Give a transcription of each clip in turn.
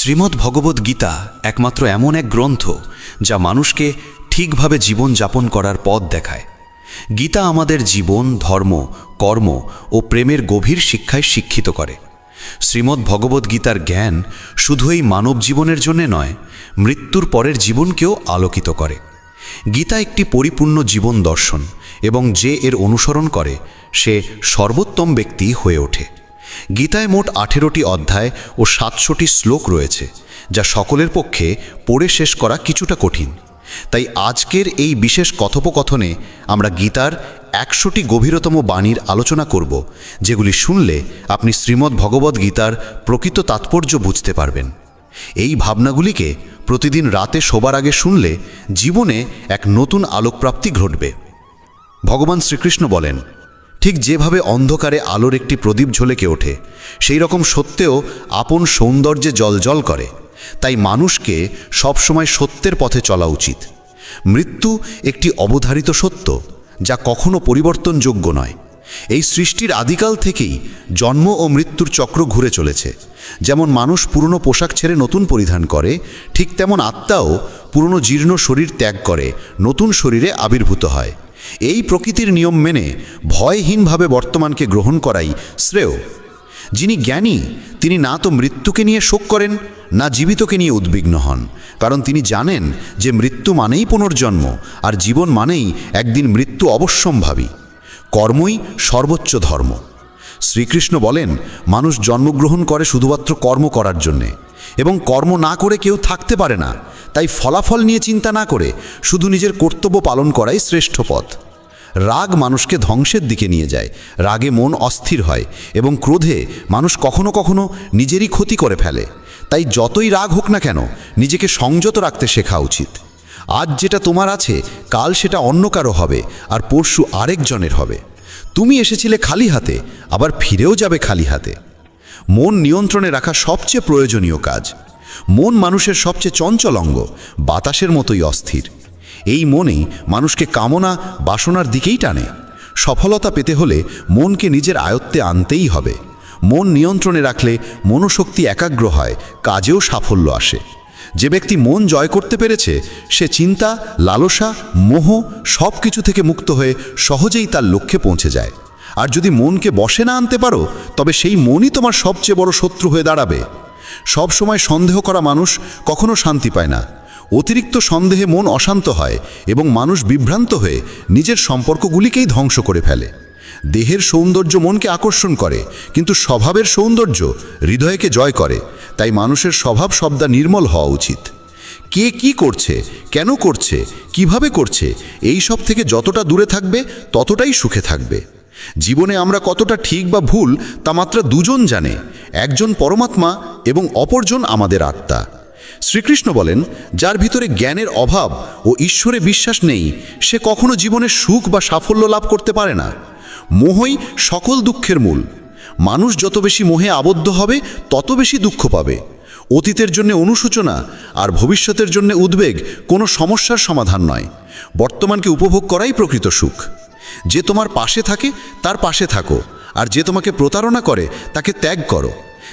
শ্রীমদ্ ভগবদ্ গীতা একমাত্র এমন এক গ্রন্থ যা মানুষকে ঠিকভাবে জীবন যাপন করার পথ দেখায়। গীতা আমাদের জীবন, ধর্ম, কর্ম ও প্রেমের গভীর শিক্ষায় শিক্ষিত করে। শ্রীমদ্ ভগবদ্ গীতার জ্ঞান শুধু এই মানব জীবনের জন্যে নয়, মৃত্যুর পরের জীবনকেও আলোকিত করে। গীতা একটি পরিপূর্ণ জীবন দর্শন এবং যে এর অনুসরণ করে সে সর্বোত্তম ব্যক্তি হয়ে ওঠে। গীতায় মোট 18টি অধ্যায় ও 700টি শ্লোক রয়েছে, যা সকলের পক্ষে পড়ে শেষ করা কিছুটা কঠিন। তাই আজকের এই বিশেষ কথোপকথনে আমরা গীতার 100টি গভীরতম বাণীর আলোচনা করব, যেগুলি শুনলে আপনি শ্রীমদ্ ভগবদ্ গীতার প্রকৃত তাৎপর্য বুঝতে পারবেন। এই ভাবনাগুলিকে প্রতিদিন রাতে শোবার আগে শুনলে জীবনে এক নতুন আলোকপ্রাপ্তি ঘটবে। ভগবান শ্রীকৃষ্ণ বলেন, ঠিক যেভাবে অন্ধকারে আলোর একটি প্রদীপ ঝলকে ওঠে, সেই রকম সত্যেও আপন সৌন্দর্যে জ্বলজ্বল করে। তাই মানুষকে সবসময় সত্যের পথে চলা উচিত। মৃত্যু একটি অবধারিত সত্য, যা কখনো পরিবর্তনযোগ্য নয়। এই সৃষ্টির আদিকাল থেকেই জন্ম ও মৃত্যুর চক্র ঘুরে চলেছে। যেমন মানুষ পুরনো পোশাক ছেড়ে নতুন পরিধান করে, ঠিক তেমন আত্মাও পুরনো জীর্ণ শরীর ত্যাগ করে নতুন শরীরে আবির্ভূত হয়। এই প্রকৃতির নিয়ম মেনে ভয়হীনভাবে বর্তমানকে গ্রহণ করাই শ্রেয়। যিনি জ্ঞানী তিনি না তো মৃত্যুকে নিয়ে শোক করেন, না জীবিতকে নিয়ে উদ্বিগ্ন হন, কারণ তিনি জানেন যে মৃত্যু মানেই পুনর্জন্ম, আর জীবন মানেই একদিন মৃত্যু অবশ্যম্ভাবী। কর্মই সর্বোচ্চ ধর্ম। শ্রীকৃষ্ণ বলেন, মানুষ জন্মগ্রহণ করে শুধুমাত্র কর্ম করার জন্যে, এবং কর্ম না করে কেউ থাকতে পারে না। তাই ফলাফল নিয়ে চিন্তা না করে শুধু নিজের কর্তব্য পালন করাই শ্রেষ্ঠ পথ। রাগ মানুষকে ধ্বংসের দিকে নিয়ে যায়। রাগে মন অস্থির হয় এবং ক্রোধে মানুষ কখনো কখনো নিজেরই ক্ষতি করে ফেলে। তাই যতই রাগ হোক না কেন, নিজেকে সংযত রাখতে শেখা উচিত। আজ যেটা তোমার আছে, কাল সেটা অন্য কারো হবে, আর পরশু আরেকজনের হবে। তুমি এসেছিলে খালি হাতে, আবার ফিরেও যাবে খালি হাতে। মন নিয়ন্ত্রণে রাখা সবচেয়ে প্রয়োজনীয় কাজ। মন মানুষের সবচেয়ে চঞ্চল অঙ্গ, বাতাসের মতোই অস্থির। এই মনেই মানুষকে কামনা বাসনার দিকেই টানে। সফলতা পেতে হলে মনকে নিজের আয়ত্তে আনতেই হবে। মন নিয়ন্ত্রণে রাখলে মনোশক্তি একাগ্র হয়, কাজেও সাফল্য আসে। যে ব্যক্তি মন জয় করতে পেরেছে, সে চিন্তা, লালসা, মোহ সব কিছু থেকে মুক্ত হয়ে সহজেই তার লক্ষ্যে পৌঁছে যায়। আর যদি মনকে বশে না আনতে পারো, তবে সেই মনই তোমার সবচেয়ে বড় শত্রু হয়ে দাঁড়াবে। সব সময় সন্দেহ করা মানুষ কখনো শান্তি পায় না। অতিরিক্ত সন্দেহে মন অশান্ত হয় এবং মানুষ বিভ্রান্ত হয়ে নিজের সম্পর্কগুলিকেই ধ্বংস করে ফেলে। দেহের সৌন্দর্য মনকে আকর্ষণ করে, কিন্তু স্বভাবের সৌন্দর্য হৃদয়কে জয় করে। তাই মানুষের স্বভাব সবদা নির্মল হওয়া উচিত। কে কি করছে, কেন করছে, কিভাবে করছে, এই সব থেকে যতটা দূরে থাকবে ততটাই সুখে থাকবে। জীবনে আমরা কতটা ঠিক বা ভুল তা মাত্র দুজন জানে, একজন পরমাত্মা এবং অপরজন আমাদের আত্মা। শ্রীকৃষ্ণ বলেন, যার ভিতরে জ্ঞানের অভাব ও ঈশ্বরে বিশ্বাস নেই, সে কখনো জীবনে সুখ বা সাফল্য লাভ করতে পারে না। মোহই সকল দুঃখের মূল। মানুষ যত বেশি মোহে আবদ্ধ হবে, তত বেশি দুঃখ পাবে। অতীতের জন্য অনুশোচনা আর ভবিষ্যতের জন্য উদ্বেগ কোনো সমস্যার সমাধান নয়। বর্তমানকে উপভোগ করাই প্রকৃত সুখ। যে তোমার পাশে থাকে তার পাশে থাকো, আর যে তোমাকে প্রতারণা করে তাকে ত্যাগ করো।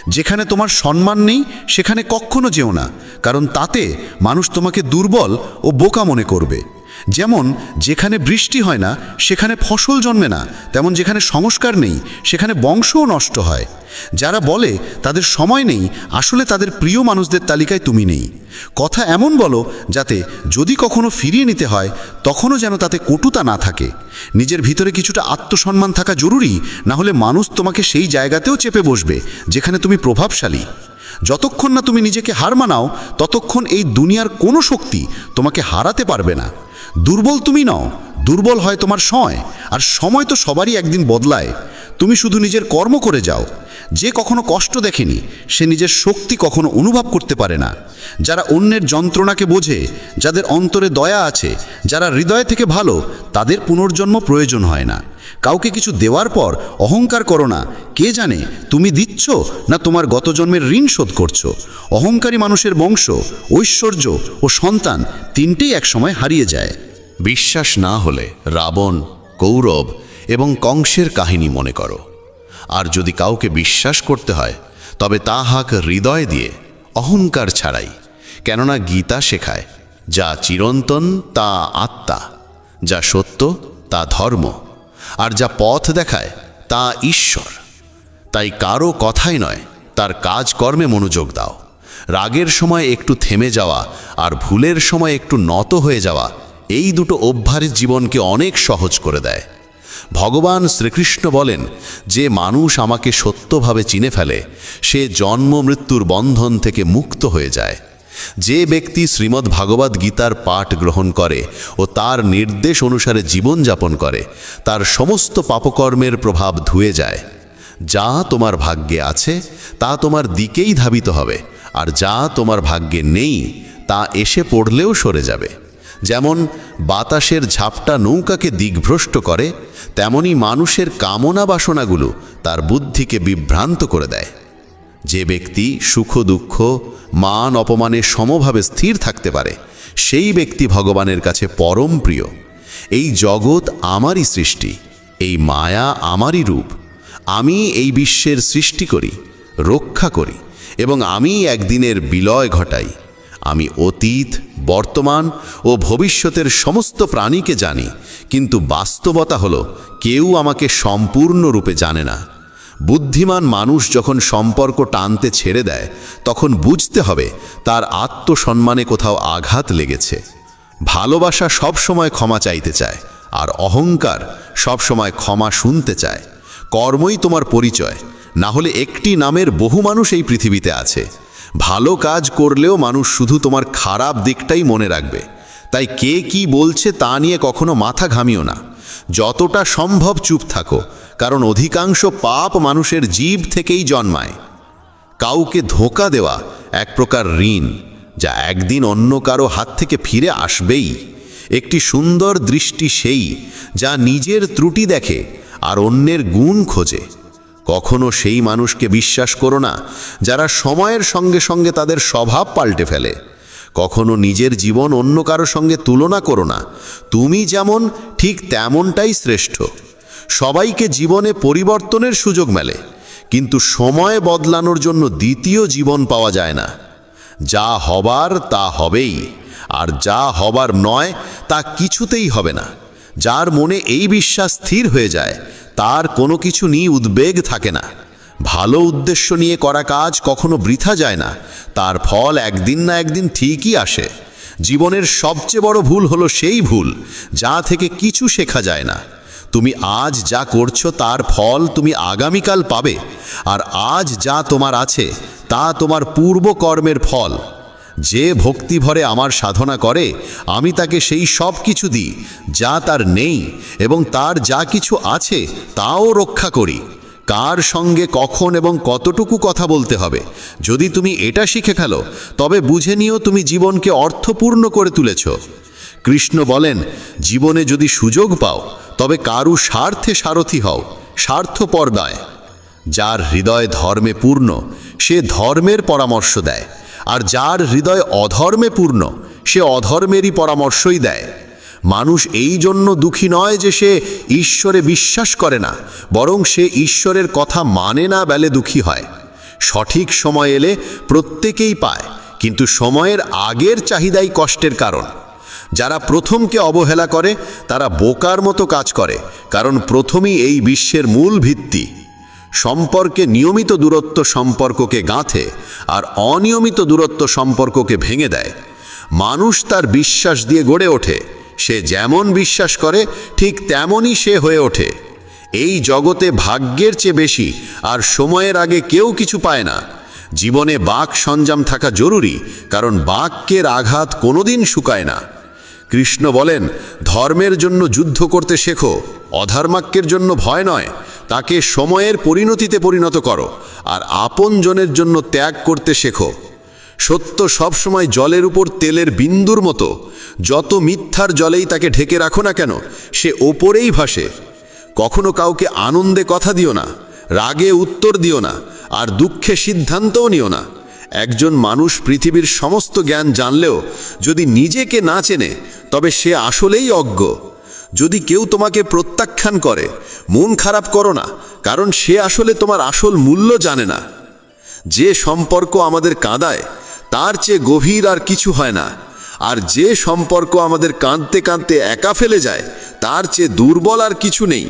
যেখানে তোমার সম্মান নেই সেখানে কখনো যেও না, কারণ তাতে মানুষ তোমাকে দুর্বল ও বোকা মনে করবে। যেমন যেখানে বৃষ্টি হয় না সেখানে ফসল জন্মে না, তেমন যেখানে সংস্কার নেই সেখানে বংশও নষ্ট হয়। যারা বলে তাদের সময় নেই, আসলে তাদের প্রিয় মানুষদের তালিকায় তুমি নেই। কথা এমন বলো যাতে যদি কখনো ফিরিয়ে নিতে হয় তখনও যেন তাতে কটুতা না থাকে। নিজের ভিতরে কিছুটা আত্মসম্মান থাকা জরুরি, না হলে মানুষ তোমাকে সেই জায়গাতেও চেপে বসবে যেখানে তুমি প্রভাবশালী। যতক্ষণ না তুমি নিজেকে হার মানাও, ততক্ষণ এই দুনিয়ার কোনো শক্তি তোমাকে হারাতে পারবে না। দুর্বল তুমি নও, দুর্বল হয় তোমার সময়, আর সময় তো সবারই একদিন বদলায়। তুমি শুধু নিজের কর্ম করে যাও। যে কখনো কষ্ট দেখেনি সে নিজের শক্তি কখনো অনুভব করতে পারে না। যারা অন্যের যন্ত্রণাকে বোঝে, যাদের অন্তরে দয়া আছে, যারা হৃদয় থেকে ভালো, তাদের পুনর্জন্ম প্রয়োজন হয় না। কাউকে কিছু দেওয়ার পর অহংকার করো না। কে জানে তুমি দিচ্ছ না তোমার গত জন্মের ঋণ শোধ করছো। অহংকারী মানুষের বংশ, ঐশ্বর্য ও সন্তান তিনটেই একসময় হারিয়ে যায়। বিশ্বাস না হলে রাবণ, কৌরব এবং কংসের কাহিনী মনে করো। আর যদি কাউকে বিশ্বাস করতে হয়, তবে তা হাক হৃদয় দিয়ে, অহংকার ছাড়াই। কেননা গীতা শেখায়, যা চিরন্তন তা আত্মা, যা সত্য তা ধর্ম, আর যা পথ দেখায় তা ঈশ্বর। তাই কারো কথাই নয়, তার কাজকর্মে মনোযোগ দাও। রাগের সময় একটু থেমে যাওয়া আর ভুলের সময় একটু নত হয়ে যাওয়া, এই দুটো অভ্যাস জীবনকে অনেক সহজ করে দেয়। ভগবান শ্রীকৃষ্ণ বলেন, যে মানুষ আমাকে সত্যভাবে চিনে ফেলে সে জন্ম মৃত্যুর বন্ধন থেকে মুক্ত হয়ে যায়। যে ব্যক্তি শ্রীমদ্ ভাগবত গীতার পাঠ গ্রহণ করে ও তার নির্দেশ অনুসারে জীবনযাপন করে, তার সমস্ত পাপকর্মের প্রভাব ধুয়ে যায়। যা তোমার ভাগ্যে আছে তা তোমার দিকেই ধাবিত হবে, আর যা তোমার ভাগ্যে নেই তা এসে পড়লেও সরে যাবে। যেমন বাতাসের ঝাপটা নৌকাকে দিকভ্রষ্ট করে, তেমনি মানুষের কামনা বাসনাগুলো তার বুদ্ধিকে বিভ্রান্ত করে দেয়। যে ব্যক্তি সুখ দুঃখ মান অপমানে সমভাবে স্থির থাকতে পারে, সেই ব্যক্তি ভগবানের কাছে পরম প্রিয়। এই জগৎ আমারই সৃষ্টি, এই মায়া আমারই রূপ। আমি এই বিশ্বের সৃষ্টি করি, রক্ষা করি এবং আমি একদিনের বিলয় ঘটাই। আমি অতীত, বর্তমান ও ভবিষ্যতের সমস্ত প্রাণীকে জানি, কিন্তু বাস্তবতা হলো কেউ আমাকে সম্পূর্ণরূপে জানে না। বুদ্ধিমান মানুষ যখন সম্পর্ক টানতে ছেড়ে দেয়, তখন বুঝতে হবে তার আত্মসম্মানে কোথাও আঘাত লেগেছে। ভালোবাসা সবসময় ক্ষমা চাইতে চায়, আর অহংকার সবসময় ক্ষমা শুনতে চায়। কর্মই তোমার পরিচয়, না হলে একটি নামের বহু মানুষ এই পৃথিবীতে আছে। ভালো কাজ করলেও মানুষ শুধু তোমার খারাপ দিকটাই মনে রাখবে। তাই কে কি বলছে তা নিয়ে কখনো মাথা ঘামিও না। যতটা সম্ভব চুপ থাকো, কারণ অধিকাংশ পাপ মানুষের জীব থেকেই জন্মায়। কাউকে ধোঁকা দেওয়া এক প্রকার ঋণ, যা একদিন অন্য কারো হাত থেকে ফিরে আসবেই। একটি সুন্দর দৃষ্টি সেই যা নিজের ত্রুটি দেখে আর অন্যের গুণ খোঁজে। কখনো সেই মানুষকে বিশ্বাস করো না যারা সময়ের সঙ্গে সঙ্গে তাদের স্বভাব পাল্টে ফেলে। কখনো নিজের জীবন অন্য কারো সঙ্গে তুলনা করো না। তুমি যেমন ঠিক তেমনটাই শ্রেষ্ঠ। সবাইকে জীবনে পরিবর্তনের সুযোগ মেলে, কিন্তু সময় বদলানোর জন্য দ্বিতীয় জীবন পাওয়া যায় না। যা হবার তা হবেই, আর যা হবার নয় তা কিছুতেই হবে না। যার মনে এই বিশ্বাস স্থির হয়ে যায়, তার কোনো কিছু নিয়ে উদ্বেগ থাকে না। ভালো উদ্দেশ্য নিয়ে করা কাজ কখনো বৃথা যায় না, তার ফল একদিন না একদিন ঠিকই আসে। জীবনের সবচেয়ে বড় ভুল হলো সেই ভুল যা থেকে কিছু শেখা যায় না। তুমি আজ যা করছো তার ফল তুমি আগামীকাল পাবে, আর আজ যা তোমার আছে তা তোমার পূর্ব কর্মের ফল। যে ভক্তি ভরে আমার সাধনা করে, আমি তাকে সেই সব কিছু দিই যা তার নেই, এবং তার যা কিছু আছে তাও রক্ষা করি। কার সঙ্গে কখন এবং কতটুকু কথা বলতে হবে, যদি তুমি এটা শিখে ফেলো, তবে বুঝে নিও তুমি জীবনকে অর্থপূর্ণ করে তুলেছ। কৃষ্ণ বলেন, জীবনে যদি সুযোগ পাও তবে কারু স্বার্থে সারথি হও, স্বার্থপর নয়। যার হৃদয় ধর্মে পূর্ণ সে ধর্মের পরামর্শ দেয়, আর যার হৃদয় অধর্মে পূর্ণ সে অধর্মেরই পরামর্শই দেয়। মানুষ এই জন্য দুঃখী নয় যে সে ঈশ্বরে বিশ্বাস করে না, বরং সে ঈশ্বরের কথা মানে না বলে দুঃখী হয়। সঠিক সময় এলে প্রত্যেকেই পায়, কিন্তু সময়ের আগের চাহিদাই কষ্টের কারণ। যারা প্রথমকে অবহেলা করে তারা বোকার মতো কাজ করে, কারণ প্রথমই এই বিশ্বের মূল ভিত্তি। সম্পর্কে নিয়মিত দূরত্ব সম্পর্ককে গাঁথে, আর অনিয়মিত দূরত্ব সম্পর্ককে ভেঙে দেয়। মানুষ তার বিশ্বাস দিয়ে গড়ে ওঠে, সে যেমন বিশ্বাস করে ঠিক তেমনই সে হয়ে ওঠে। এই জগতে ভাগ্যের চেয়ে বেশি আর সময়ের আগে কেউ কিছু পায় না। জীবনে বাক সঞ্জাম থাকা জরুরি, কারণ বাক্যের আঘাত কোনোদিন শুকায় না। কৃষ্ণ বলেন, ধর্মের জন্য যুদ্ধ করতে শেখো, অধর্মাক্যের জন্য ভয় নয়। তাকে সময়ের পরিণতিতে পরিণত করো, আর আপনজনের জন্য ত্যাগ করতে শেখো। সত্য সবসময় জলের উপর তেলের বিন্দুর মতো, যত মিথ্যার জলেই তাকে ঢেকে রাখো না কেন, সে ওপরেই ভাসে। কখনো কাউকে আনন্দে কথা দিও না, রাগে উত্তর দিও না, আর দুঃখে সিদ্ধান্তও নিও না। একজন মানুষ পৃথিবীর সমস্ত জ্ঞান জানলেও যদি নিজেকে না চেনে, তবে সে আসলেই অজ্ঞ। যদি কেউ তোমাকে প্রত্যাখ্যান করে, মন খারাপ করো না, কারণ সে আসলে তোমার আসল মূল্য জানে না। যে সম্পর্ক আমাদের কাঁদায় তার চেয়ে গভীর আর কিছু হয় না। আর যে সম্পর্ক আমাদের কাঁদতে কাঁদতে একা ফেলে যায়, তার চেয়ে দুর্বল আর কিছু নেই।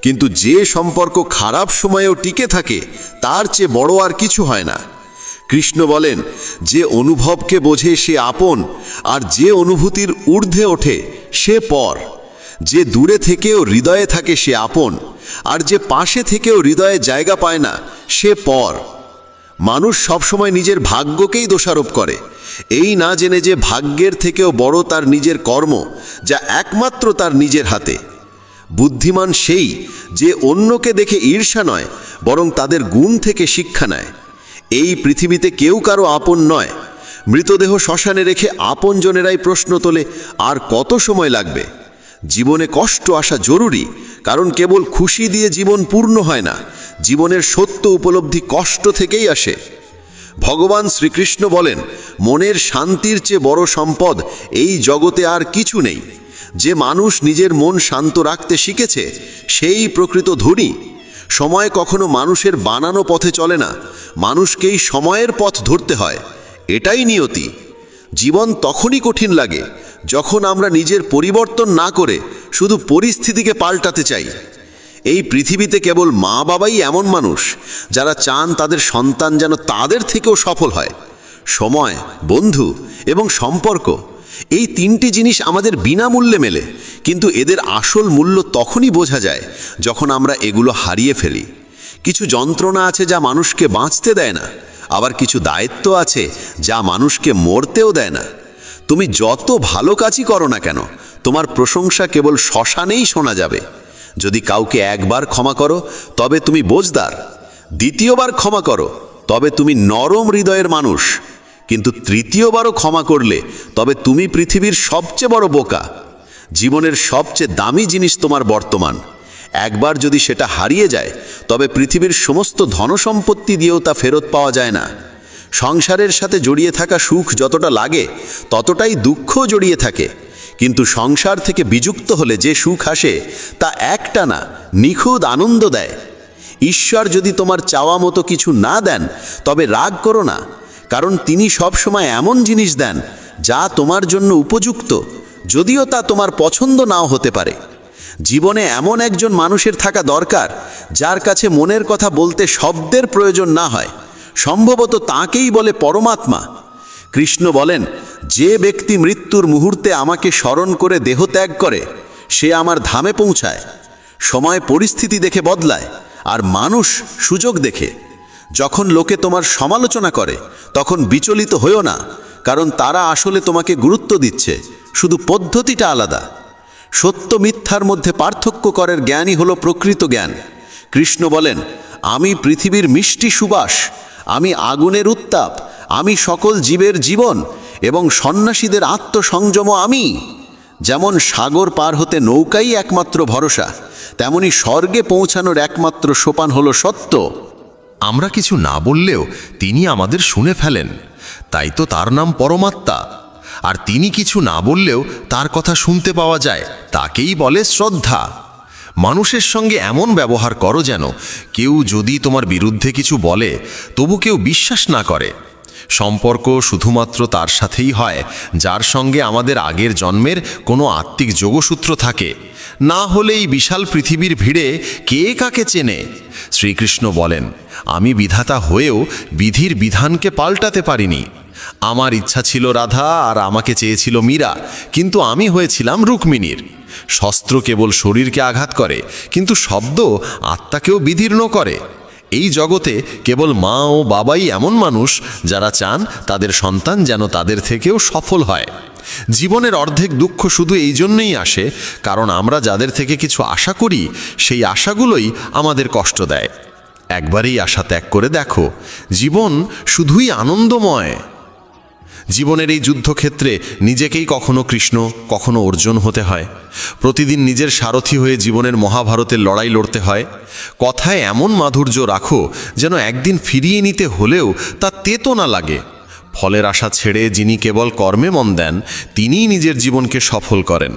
কিন্তু যে সম্পর্ক খারাপ সময়েও টিকে থাকে, তার চেয়ে বড় আর কিছু হয় না। কৃষ্ণ বলেন, যে অনুভবকে বোঝে সে আপন, আর যে অনুভূতির ঊর্ধ্বে ওঠে সে পর। যে দূরে থেকেও হৃদয়ে থাকে সে আপন, আর যে পাশে থেকেও হৃদয়ে জায়গা পায় না সে পর। মানুষ সবসময় নিজের ভাগ্যকেই দোষারোপ করে, এই না জেনে যে ভাগ্যের থেকেও বড় তার নিজের কর্ম, যা একমাত্র তার নিজের হাতে। বুদ্ধিমান সেই যে অন্যকে দেখে ঈর্ষা নয়, বরং তাদের গুণ থেকে শিক্ষা নেয়। এই পৃথিবীতে কেউ কারো আপন নয়। মৃতদেহ শ্মশানে রেখে আপনজনেরাই প্রশ্ন তোলে, আর কত সময় লাগবে। জীবনে কষ্ট আসা জরুরি, কারণ কেবল খুশি দিয়ে জীবন পূর্ণ হয় না। জীবনের সত্য উপলব্ধি কষ্ট থেকেই আসে। ভগবান শ্রীকৃষ্ণ বলেন, মনের শান্তির চেয়ে বড় সম্পদ এই জগতে আর কিছু নেই। যে মানুষ নিজের মন শান্ত রাখতে শিখেছে, সেই প্রকৃত ধনী। সময় কখনো মানুষের বানানো পথে চলে না, মানুষকেই সময়ের পথ ধরতে হয়। এটাই নিয়তি। জীবন তখনই কঠিন লাগে যখন আমরা নিজের পরিবর্তন না করে শুধু পরিস্থিতিকে পাল্টাতে চাই। এই পৃথিবীতে কেবল মা বাবাই এমন মানুষ যারা চান তাদের সন্তান যেন তাদের থেকেও সফল হয়। সময়, বন্ধু এবং সম্পর্ক, এই তিনটি জিনিস আমাদের বিনামূল্যে মেলে, কিন্তু এদের আসল মূল্য তখনই বোঝা যায় যখন আমরা এগুলো হারিয়ে ফেলি। কিছু যন্ত্রণা আছে যা মানুষকে বাঁচতে দেয় না, আবার কিছু দায়িত্ব আছে যা মানুষকে মরতেও দেয় না। তুমি যত ভালো কাজই করো না কেন, তোমার প্রশংসা কেবল শ্মশানেই শোনা যাবে। যদি কাউকে একবার ক্ষমা করো, তবে তুমি বোঝদার। দ্বিতীয়বার ক্ষমা করো, তবে তুমি নরম হৃদয়ের মানুষ। কিন্তু তৃতীয়বারও ক্ষমা করলে তবে তুমি পৃথিবীর সবচেয়ে বড় বোকা। জীবনের সবচেয়ে দামি জিনিস তোমার বর্তমান। একবার যদি সেটা হারিয়ে যায়, তবে পৃথিবীর সমস্ত ধনসম্পত্তি দিয়েও তা ফেরত পাওয়া যায় না। সংসারের সাথে জড়িয়ে থাকা সুখ যতটা লাগে, ততটাই দুঃখও জড়িয়ে থাকে। কিন্তু সংসার থেকে বিযুক্ত হলে যে সুখ আসে, তা একটানা নিখুঁত আনন্দ দেয়। ঈশ্বর যদি তোমার চাওয়া মতো কিছু না দেন, তবে রাগ করো না, কারণ তিনি সবসময় এমন জিনিস দেন যা তোমার জন্য উপযুক্ত, যদিও তা তোমার পছন্দ নাও হতে পারে। জীবনে এমন একজন মানুষের থাকা দরকার যার কাছে মনের কথা বলতে শব্দের প্রয়োজন না হয়। সম্ভবত তাকেই বলে পরমাত্মা। কৃষ্ণ বলেন, যে ব্যক্তি মৃত্যুর মুহূর্তে আমাকে স্মরণ করে দেহ ত্যাগ করে, সে আমার ধামে পৌঁছায়। সময় পরিস্থিতি দেখে বদলায়, আর মানুষ সুযোগ দেখে। যখন লোকে তোমার সমালোচনা করে, তখন বিচলিত হইও না, কারণ তারা আসলে তোমাকে গুরুত্ব দিচ্ছে, শুধু পদ্ধতিটা আলাদা। সত্য মিথ্যার মধ্যে পার্থক্য করার জ্ঞানই হলো প্রকৃত জ্ঞান। কৃষ্ণ বলেন, আমি পৃথিবীর মিষ্টি সুবাস, আমি আগুনের উত্তাপ, আমি সকল জীবের জীবন এবং সন্ন্যাসীদের আত্মসংযম আমি। যেমন সাগর পার হতে নৌকাই একমাত্র ভরসা, তেমনি স্বর্গে পৌঁছানোর একমাত্র সোপান হলো সত্য। আমরা কিছু না বললেও তিনি আমাদের শুনে ফেলেন, তাই তো তার নাম পরমাত্মা। আর তিনি কিছু না বললেও তার কথা শুনতে পাওয়া যায়, তাকেই বলে শ্রদ্ধা। মানুষের সঙ্গে এমন ব্যবহার করো যেন কেউ যদি তোমার বিরুদ্ধে কিছু বলে, তবু কেউ বিশ্বাস না করে। সম্পর্ক শুধুমাত্র তার সাথেই হয় যার সঙ্গে আমাদের আগের জন্মের কোনো আত্মিক যোগসূত্র থাকে, না হলে এই বিশাল পৃথিবীর ভিড়ে কে কাকে চেনে। শ্রীকৃষ্ণ বলেন, আমি বিধাতা হয়েও বিধির বিধানকে পাল্টাতে পারিনি। আমার ইচ্ছা ছিল রাধা আর আমাকে চেয়েছিল মীরা, কিন্তু আমি হয়েছিলাম রুক্মিণীর। শস্ত্র কেবল শরীরকে আঘাত করে, কিন্তু শব্দ আত্মাকেও বিদীর্ণ করে। এই জগতে কেবল মা ও বাবাই এমন মানুষ যারা চান তাদের সন্তান যেন তাদের থেকেও সফল হয়। জীবনের অর্ধেক দুঃখ শুধু এই জন্যই আসে কারণ আমরা যাদের থেকে কিছু আশা করি, সেই আশাগুলোই আমাদের কষ্ট দেয়। একবারেই আশা ত্যাগ করে দেখো, জীবন শুধুই আনন্দময়। জীবনের এই যুদ্ধক্ষেত্রে নিজেকেই কখনো কৃষ্ণ, কখনো অর্জুন হতে হয়। প্রতিদিন নিজের সারথি হয়ে জীবনের মহাভারতের লড়াই লড়তে হয়। কথায় এমন মাধুর্য রাখো যেন একদিন ফিরিয়ে নিতে হলেও তা তেতো না লাগে। ফলের আশা ছেড়ে যিনি কেবল কর্মে মন দেন, তিনিই নিজের জীবনকে সফল করেন।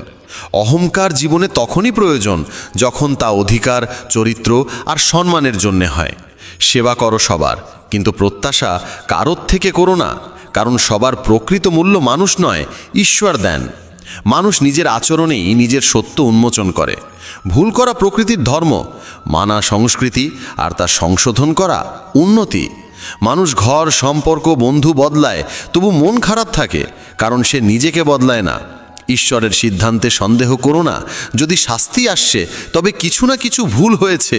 অহংকার জীবনে তখনই প্রয়োজন যখন তা অধিকার, চরিত্র আর সম্মানের জন্যে হয়। সেবা করো সবার, কিন্তু প্রত্যাশা কারোর থেকে করো না, কারণ সবার প্রকৃত মূল্য মানুষ নয়, ঈশ্বর দেন। মানুষ নিজের আচরণেই নিজের সত্য উন্মোচন করে। ভুল করা প্রকৃতির ধর্ম, মানা সংস্কৃতি, আর তা সংশোধন করা উন্নতি। মানুষ ঘর, সম্পর্ক, বন্ধু বদলায়, তবু মন খারাপ থাকে, কারণ সে নিজেকে বদলায় না। ঈশ্বরের সিদ্ধান্তে সন্দেহ করো না। যদি শাস্তি আসছে, তবে কিছু না কিছু ভুল হয়েছে।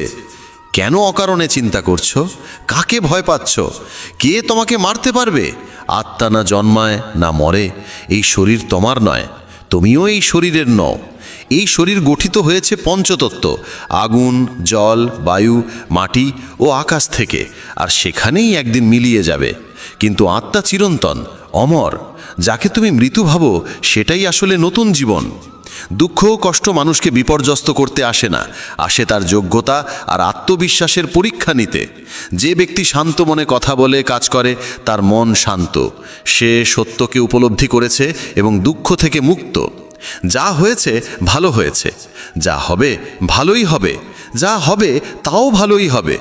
কেন অকারণে চিন্তা করছো? কাকে ভয় পাচ্ছ? কে তোমাকে মারতে পারবে? আত্মা না জন্মায় না মরে। এই শরীর তোমার নয়, তুমিও এই শরীরের নও। এই শরীর গঠিত হয়েছে পঞ্চতত্ত্ব, আগুন, জল, বায়ু, মাটি ও আকাশ থেকে, আর সেখানেই একদিন মিলিয়ে যাবে। কিন্তু আত্মা চিরন্তন, অমর। যাকে তুমি মৃত্যু ভাবো, সেটাই আসলে নতুন জীবন। দুঃখ ও কষ্ট মানুষকে বিপর্যস্ত করতে আসে না, আসে তার যোগ্যতা আর আত্মবিশ্বাসের পরীক্ষা নিতে। যে ব্যক্তি শান্ত মনে কথা বলে, কাজ করে, তার মন শান্ত। সে সত্যকে উপলব্ধি করেছে এবং দুঃখ থেকে মুক্ত। যা হয়েছে ভালো হয়েছে, যা হবে ভালোই হবে, যা হবে তাও ভালোই হবে।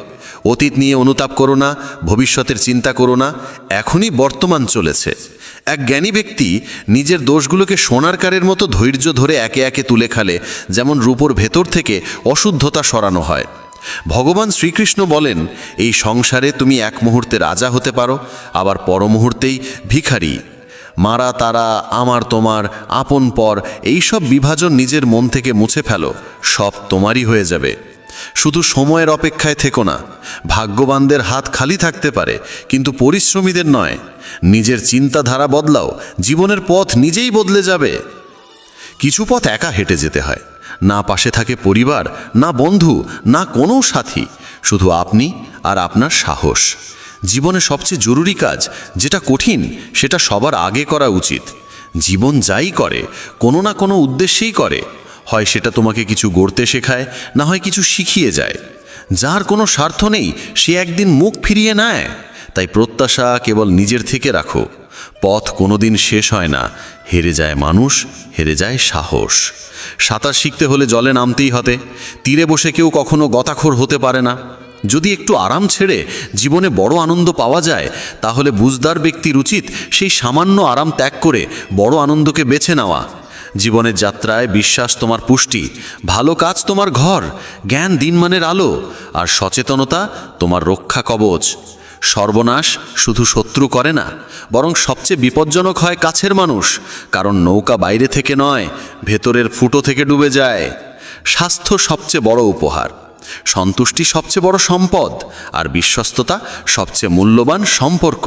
অতীত নিয়ে অনুতাপ করো না, ভবিষ্যতের চিন্তা করো না, এখনই বর্তমান চলেছে। এক জ্ঞানী ব্যক্তি নিজের দোষগুলোকে সোনার কারের মতো ধৈর্য ধরে একে একে তুলে খালে, যেমন রূপোর ভেতর থেকে অশুদ্ধতা সরানো হয়। ভগবান শ্রীকৃষ্ণ বলেন, এই সংসারে তুমি এক মুহূর্তে রাজা হতে পারো, আবার পর মুহূর্তেই ভিখারি। মারা তারা, আমার তোমার, আপন পর, এইসব বিভাজন নিজের মন থেকে মুছে ফেলো, সব তোমারই হয়ে যাবে। শুধু সময়ের অপেক্ষায় থেকো না। ভাগ্যবানদের হাত খালি থাকতে পারে, কিন্তু পরিশ্রমীদের নয়। নিজের চিন্তাধারা বদলাও, জীবনের পথ নিজেই বদলে যাবে। কিছু পথ একা হেঁটে যেতে হয়, না পাশে থাকে পরিবার, না বন্ধু, না কোনো সাথী, শুধু আপনি আর আপনার সাহস। জীবনে সবচেয়ে জরুরি কাজ, যেটা কঠিন, সেটা সবার আগে করা উচিত। জীবন যাই করে, কোনো না কোনো উদ্দেশ্যেই করে। হয় সেটা তোমাকে কিছু গড়তে শেখায়, না হয় কিছু শিখিয়ে যায়। যার কোনো স্বার্থ নেই, সে একদিন মুখ ফিরিয়ে নেয়। তাই প্রত্যাশা কেবল নিজের থেকে রাখো। পথ কোনোদিন শেষ হয় না, হেরে যায় মানুষ, হেরে যায় সাহস। সাঁতার শিখতে হলে জলে নামতেই হবে। তীরে বসে কেউ কখনো গতাখোর হতে পারে না। যদি একটু আরাম ছেড়ে জীবনে বড় আনন্দ পাওয়া যায়, তাহলে বুঝদার ব্যক্তির উচিত সেই সামান্য আরাম ত্যাগ করে বড় আনন্দকে বেছে নেওয়া। জীবনের যাত্রায় বিশ্বাস তোমার পুষ্টি, ভালো কাজ তোমার ঘর, জ্ঞান দিনমানের আলো, আর সচেতনতা তোমার রক্ষা কবচ। সর্বনাশ শুধু শত্রু করে না, বরং সবচেয়ে বিপজ্জনক হয় কাছের মানুষ, কারণ নৌকা বাইরে থেকে নয়, ভেতরের ফুটো থেকে ডুবে যায়। স্বাস্থ্য সবচেয়ে বড় উপহার, সন্তুষ্টি সবচেয়ে বড় সম্পদ, আর বিশ্বস্ততা সবচেয়ে মূল্যবান সম্পর্ক।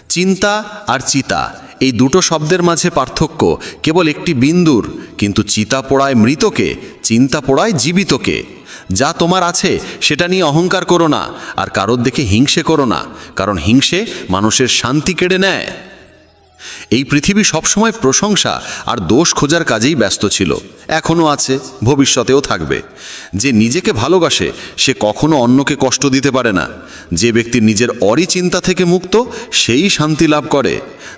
চিন্তা আর চিতা, এই দুটো শব্দের মাঝে পার্থক্য কেবল একটি বিন্দুর, কিন্তু চিতা পোড়ায় মৃতকে, চিন্তা পোড়ায় জীবিতকে। যা তোমার আছে সেটা নিয়ে অহংকার করো না, আর কারোর দেখে হিংসে করো না, কারণ হিংসে মানুষের শান্তি কেড়ে নেয়। এই পৃথিবী সবসময় প্রশংসা আর দোষ খোঁজার কাজেই ব্যস্ত ছিল, এখনও আছে, ভবিষ্যতেও থাকবে। যে নিজেকে ভালোবাসে সে কখনো অন্যকে কষ্ট দিতে পারে না। যে ব্যক্তি নিজের অরিচিন্তা থেকে মুক্ত, সেই শান্তি লাভ করে।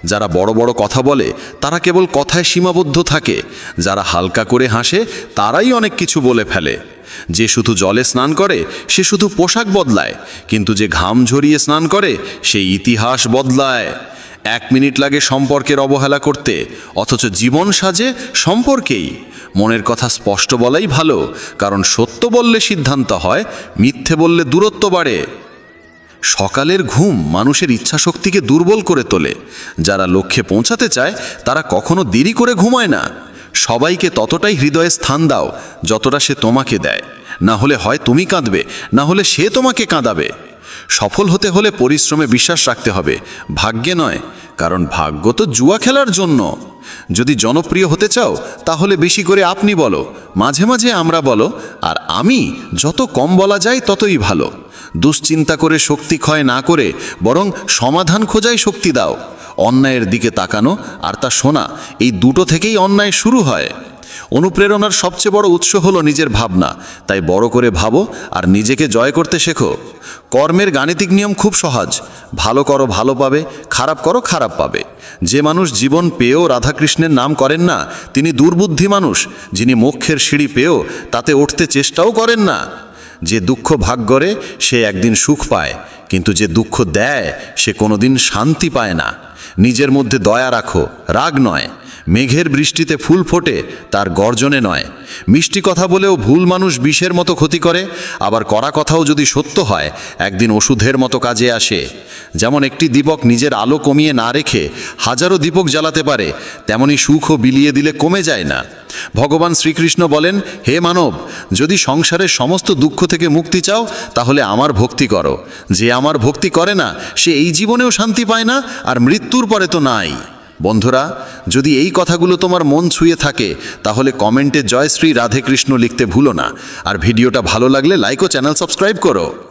যারা বড় বড় কথা বলে, তারা কেবল কথায় সীমাবদ্ধ থাকে। যারা হালকা করে হাসে, তারাই অনেক কিছু বলে ফেলে। যে শুধু জলে স্নান করে, সে শুধু পোশাক বদলায়, কিন্তু যে ঘাম ঝরিয়ে স্নান করে, সে ইতিহাস বদলায়। 1 মিনিট লাগে সম্পর্কের অবহেলা করতে, অথচ জীবন সাজে সম্পর্কেই। মনের কথা স্পষ্ট বলাই ভালো, কারণ সত্য বললে সিদ্ধান্ত হয়, মিথ্যে বললে দূরত্ব বাড়ে। সকালের ঘুম মানুষের ইচ্ছাশক্তিকে দুর্বল করে তোলে। যারা লক্ষ্যে পৌঁছাতে চায়, তারা কখনো দেরি করে ঘুমায় না। সবাইকে ততটাই হৃদয়ে স্থান দাও যতটা সে তোমাকে দেয়। না হলে হয় তুমি কাঁদবে, না হলে সে তোমাকে কাঁদাবে। সফল হতে হলে পরিশ্রমে বিশ্বাস রাখতে হবে, ভাগ্যে নয়, কারণ ভাগ্য তো জুয়া খেলার জন্য। যদি জনপ্রিয় হতে চাও, তাহলে বেশি করে আপনি বলো, মাঝে মাঝে আমরা বলো, আর আমি যত কম বলা যায় ততই ভালো। দুশ্চিন্তা করে শক্তি ক্ষয় না করে বরং সমাধান খোঁজায় শক্তি দাও। অন্যায়ের দিকে তাকানো আর তা শোনা, এই দুটো থেকেই অন্যায় শুরু হয়। অনুপ্রেরণার সবচেয়ে বড় উৎস হলো নিজের ভাবনা। তাই বড় করে ভাবো আর নিজেকে জয় করতে শেখো। কর্মের গাণিতিক নিয়ম খুব সহজ, ভালো করো ভালো পাবে, খারাপ করো খারাপ পাবে। যে মানুষ জীবন পেয়েও রাধাকৃষ্ণের নাম করেন না, তিনি দুর্বুদ্ধি মানুষ। যিনি মোক্ষের সিঁড়ি পেয়েও তাতে উঠতে চেষ্টাও করেন না। যে দুঃখ ভাগ করে সে একদিন সুখ পায়, কিন্তু যে দুঃখ দেয় সে কোনোদিন শান্তি পায় না। নিজের মধ্যে দয়া রাখো, রাগ নয়। মেঘের বৃষ্টিতে ফুল ফোটে, তার গর্জনে নয়। মিষ্টি কথা বলেও ভুল মানুষ বিষের মতো ক্ষতি করে, আবার কড়া কথাও যদি সত্য হয় একদিন ওষুধের মতো কাজে আসে। যেমন একটি দীপক নিজের আলো কমিয়ে না রেখে হাজারো দীপক জ্বালাতে পারে, তেমনি সুখও বিলিয়ে দিলে কমে যায় না। ভগবান শ্রীকৃষ্ণ বলেন, হে মানব, যদি সংসারের সমস্ত দুঃখ থেকে মুক্তি চাও তাহলে আমার ভক্তি করো। যে আমার ভক্তি করে না সে এই জীবনেও শান্তি পায় না, আর মৃত্যুর পরে তো নাই। বন্ধুরা, যদি এই কথাগুলো তোমার মন ছুঁয়ে থাকে তাহলে কমেন্টে জয় শ্রী রাধে কৃষ্ণ লিখতে ভুলো না। আর ভিডিওটা ভালো লাগলে লাইক ও চ্যানেল সাবস্ক্রাইব করো।